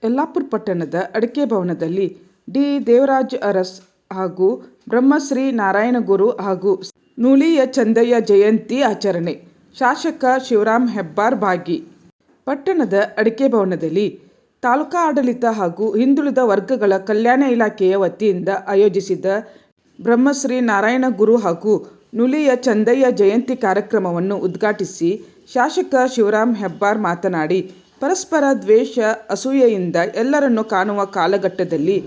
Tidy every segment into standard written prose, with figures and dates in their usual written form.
ಯಲ್ಲಾಪುರ ಪಟ್ಟಣದ ಅಡಿಕೆ ಭವನದಲ್ಲಿ ಡಿ ದೇವರಾಜ ಅರಸ್ ಹಾಗೂ ಬ್ರಹ್ಮಶ್ರೀ ನಾರಾಯಣಗುರು ಹಾಗೂ ನೂಲಿಯ ಚಂದಯ್ಯ ಜಯಂತಿ ಆಚರಣೆ. ಶಾಸಕ ಶಿವರಾಮ್ ಹೆಬ್ಬಾರ್ ಭಾಗಿ. ಪಟ್ಟಣದ ಅಡಿಕೆ ಭವನದಲ್ಲಿ ತಾಲೂಕಾ ಆಡಳಿತ ಹಾಗೂ ಹಿಂದುಳಿದ ವರ್ಗಗಳ ಕಲ್ಯಾಣ ಇಲಾಖೆಯ ವತಿಯಿಂದ ಆಯೋಜಿಸಿದ್ದ ಬ್ರಹ್ಮಶ್ರೀ ನಾರಾಯಣಗುರು ಹಾಗೂ ನೂಲಿಯ ಚಂದಯ್ಯ ಜಯಂತಿ ಕಾರ್ಯಕ್ರಮವನ್ನು ಉದ್ಘಾಟಿಸಿ ಶಾಸಕ ಶಿವರಾಮ್ ಹೆಬ್ಬಾರ್ ಮಾತನಾಡಿ, ಪರಸ್ಪರ ದ್ವೇಷ, ಅಸೂಯೆಯಿಂದ ಎಲ್ಲರನ್ನು ಕಾಣುವ ಕಾಲಘಟ್ಟದಲ್ಲಿ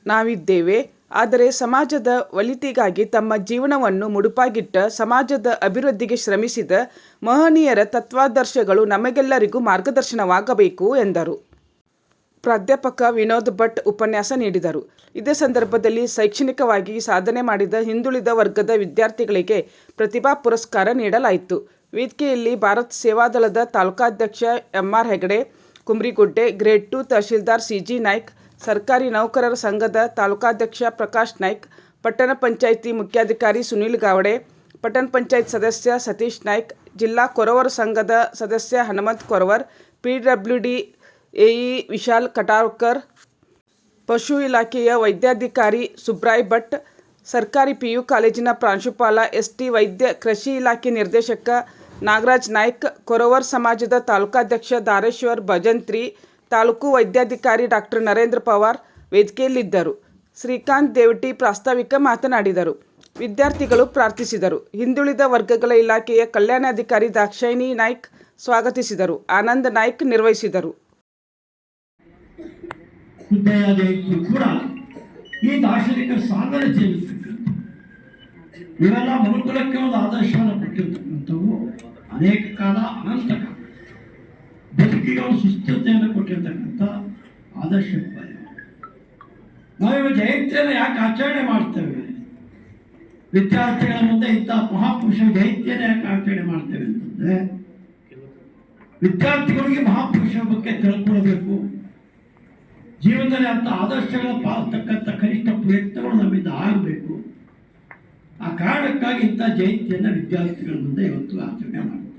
ನಾವಿದ್ದೇವೆ. ಆದರೆ ಸಮಾಜದ ಒಳಿತಿಗಾಗಿ ತಮ್ಮ ಜೀವನವನ್ನು ಮುಡುಪಾಗಿಟ್ಟ ಸಮಾಜದ ಅಭಿವೃದ್ಧಿಗೆ ಶ್ರಮಿಸಿದ ಮಹನೀಯರ ತತ್ವಾದರ್ಶಗಳು ನಮಗೆಲ್ಲರಿಗೂ ಮಾರ್ಗದರ್ಶನವಾಗಬೇಕು ಎಂದರು. ಪ್ರಾಧ್ಯಾಪಕ ವಿನೋದ್ ಭಟ್ ಉಪನ್ಯಾಸ ನೀಡಿದರು. ಇದೇ ಸಂದರ್ಭದಲ್ಲಿ ಶೈಕ್ಷಣಿಕವಾಗಿ ಸಾಧನೆ ಮಾಡಿದ ಹಿಂದುಳಿದ ವರ್ಗದ ವಿದ್ಯಾರ್ಥಿಗಳಿಗೆ ಪ್ರತಿಭಾ ಪುರಸ್ಕಾರ ನೀಡಲಾಯಿತು. ವೇದಿಕೆಯಲ್ಲಿ ಭಾರತ್ ಸೇವಾದಳದ ತಾಲೂಕಾಧ್ಯಕ್ಷ ಎಂ.ಆರ್. ಹೆಗಡೆ ಕುಂಬ್ರಿಗುಡ್ಡೆ, ಗ್ರೇಡ್ 2 ತಹಶೀಲ್ದಾರ್ ಸಿ.ಜಿ. ನಾಯ್ಕ್, ಸರ್ಕಾರಿ ನೌಕರರ ಸಂಘದ ತಾಲೂಕಾಧ್ಯಕ್ಷ ಪ್ರಕಾಶ್ ನಾಯ್ಕ್, ಪಟ್ಟಣ ಪಂಚಾಯಿತಿ ಮುಖ್ಯಾಧಿಕಾರಿ ಸುನೀಲ್ ಗಾವಡೆ, ಪಟ್ಟಣ ಪಂಚಾಯತ್ ಸದಸ್ಯ ಸತೀಶ್ ನಾಯ್ಕ್, ಜಿಲ್ಲಾ ಕೊರವರ ಸಂಘದ ಸದಸ್ಯ ಹನುಮಂತ್ ಕೊರವರ್, ಪಿಡಬ್ಲ್ಯೂಡಿ ಎಇ ವಿಶಾಲ್ ಕಟಾವ್ಕರ್, ಪಶು ಇಲಾಖೆಯ ವೈದ್ಯಾಧಿಕಾರಿ ಸುಬ್ರಾಯ್ ಭಟ್, ಸರ್ಕಾರಿ ಪಿಯು ಕಾಲೇಜಿನ ಪ್ರಾಂಶುಪಾಲ ಎಸ್.ಟಿ. ವೈದ್ಯ, ಕೃಷಿ ಇಲಾಖೆ ನಿರ್ದೇಶಕ ನಾಗರಾಜ್ ನಾಯ್ಕ್, ಕೊರವರ್ ಸಮಾಜದ ತಾಲೂಕಾಧ್ಯಕ್ಷ ಧಾರೇಶ್ವರ್ ಭಜಂತ್ರಿ, ತಾಲೂಕು ವೈದ್ಯಾಧಿಕಾರಿ ಡಾಕ್ಟರ್ ನರೇಂದ್ರ ಪವಾರ್ ವೇದಿಕೆಯಲ್ಲಿದ್ದರು. ಶ್ರೀಕಾಂತ್ ದೇವಟಿ ಪ್ರಾಸ್ತಾವಿಕ ಮಾತನಾಡಿದರು. ವಿದ್ಯಾರ್ಥಿಗಳು ಪ್ರಾರ್ಥಿಸಿದರು. ಹಿಂದುಳಿದ ವರ್ಗಗಳ ಇಲಾಖೆಯ ಕಲ್ಯಾಣಾಧಿಕಾರಿ ದಾಕ್ಷಾಯಿಣಿ ನಾಯ್ಕ್ ಸ್ವಾಗತಿಸಿದರು. ಆನಂದ್ ನಾಯ್ಕ್ ನಿರ್ವಹಿಸಿದರು. ಕೂಡ ಈ ದಾರ್ಶನಿಕ ಸಾಧನೆ ಜೀವಿಸ್ತಕ್ಕಂಥ ಇವೆಲ್ಲ ಮನುಕುಲಕ್ಕೆ ಒಂದು ಆದರ್ಶವನ್ನು ಕೊಟ್ಟಿರ್ತಕ್ಕಂಥವು. ಅನೇಕ ಕಾಲ, ಅನಂತ ಕಾಲ ಬದುಕಿಗೆ ಒಂದು ಸುಸ್ಥಿರತೆಯನ್ನು ಕೊಟ್ಟಿರ್ತಕ್ಕಂಥ ಆದರ್ಶ. ನಾವಿವ ಜಯಂತಿಯನ್ನು ಯಾಕೆ ಆಚರಣೆ ಮಾಡ್ತೇವೆ? ವಿದ್ಯಾರ್ಥಿಗಳ ಮುಂದೆ ಇಂಥ ಮಹಾಪುರುಷ ಜಯಂತಿಯನ್ನು ಯಾಕೆ ಆಚರಣೆ ಮಾಡ್ತೇವೆ ಅಂತಂದ್ರೆ, ವಿದ್ಯಾರ್ಥಿಗಳಿಗೆ ಮಹಾಪುರುಷರ ಬಗ್ಗೆ ತಿಳ್ಕೊಳ್ಬೇಕು. ಜೀವನದಲ್ಲಿ ಅಂಥ ಆದರ್ಶಗಳ ಪಾಲಿಸ್ತಕ್ಕಂಥ ಕನಿಷ್ಠ ಪ್ರಯತ್ನಗಳು ನಮ್ಮಿಂದ ಆಗಬೇಕು. ಆ ಕಾರಣಕ್ಕಾಗಿ ಇಂಥ ಜಯಂತಿಯನ್ನು ವಿದ್ಯಾರ್ಥಿಗಳ ಮುಂದೆ ಇವತ್ತು ಆಚರಣೆ ಮಾಡ್ತಾರೆ.